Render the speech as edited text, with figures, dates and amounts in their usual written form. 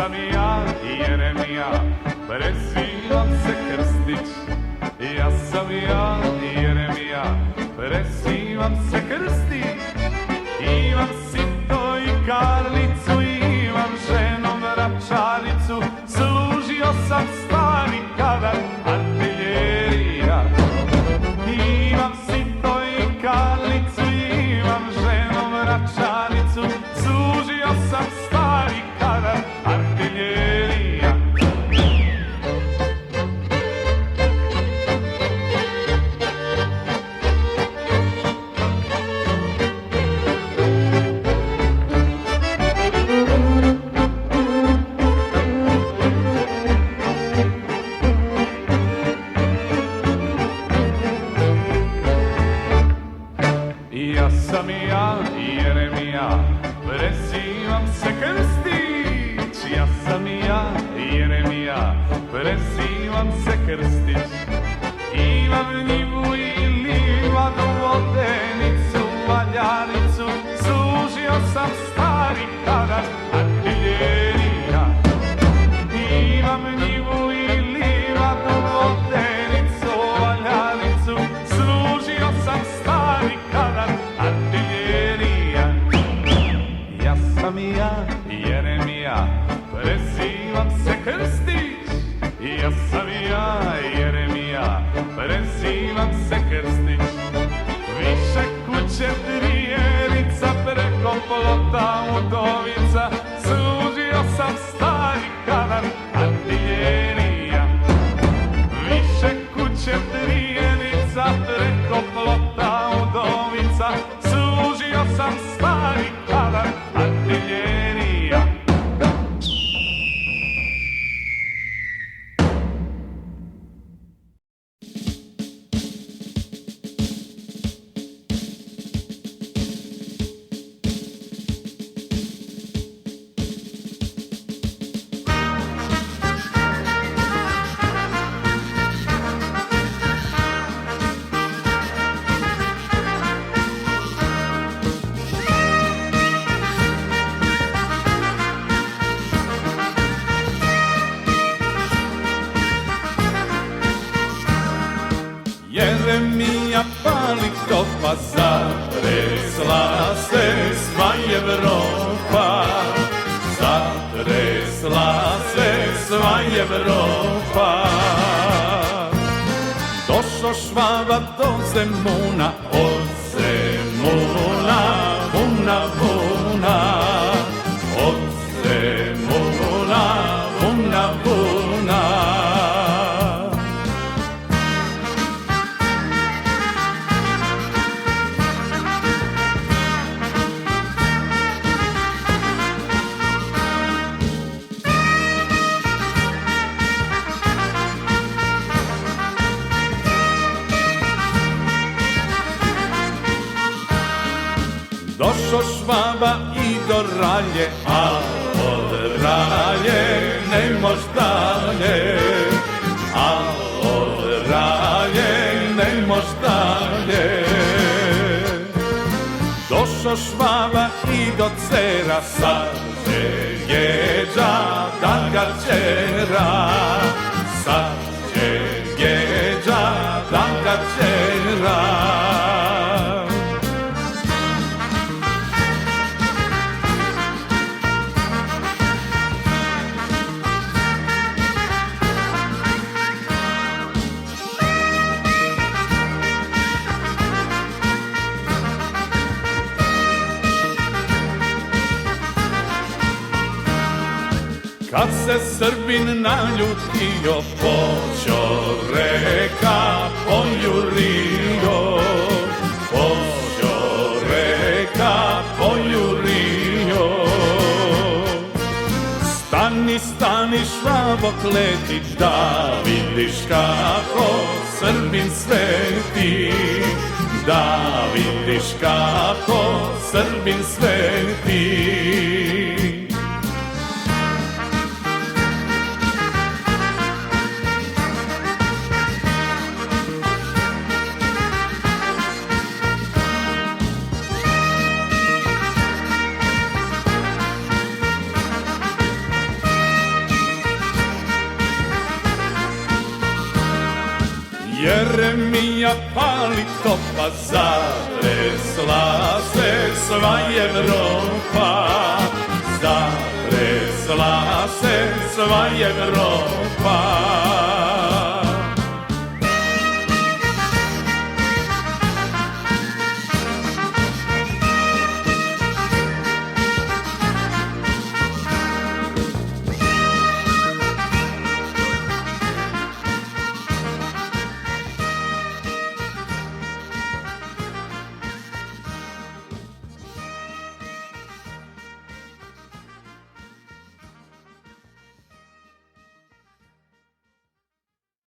sam ja, Jeremija, prezivam se Krstić. Ja sam ja, Jeremija, prezivam se Krstić. Imam sito i karlicu, imam ženom vračaricu, služio sam stari kadar artiljerija. Imam sito i karlicu, imam ženom vračaricu, služio sam stari kadar artiljerija. Ja sam ja, Jeremija, prezivam se Krstić. Ja sam ja, Jeremija, prezivam se Krstić. Imam njivu i livadu, vodenicu, valjaricu, služio sam stari kadar artiljerija. Imam njivu i livadu, vodenicu, valjaricu, služio sam stari kadar artiljerija. Ja sam ja, Jeremija, prezivam se Krstić. Ja sam ja, Jeremija, prezivam se Krstić. Više kuće Trijerica, preko plota Udovica, služio sam stari kadar artiljerija. Više kuće Trijerica, preko plota Udovica, služio sam stari kadar artiljerija. Jeremija pali topa, zatresla se sva Evropa. Zatresla se sva Evropa. Došo Švaba do Zemuna, od Zemuna, vuna, vuna. Od Zemuna, vuna, vuna. Došo Švaba i do Ralje, a od Ralje ne mož dalje. A od Ralje ne mož dalje. Došo Švaba i do Cera, sad će Geđa da ga čera. Sad će Geđa da ga čera. Kad se Srbin naljutio, počo reka poljurio. Počo reka poljurio. Stani, stani Švabo Kletić, da vidiš kako Srbin sveti. Da vidiš kako Srbin sveti. Jeremija pali topa, zatresla se sva Evropa, zatresla se sva Evropa.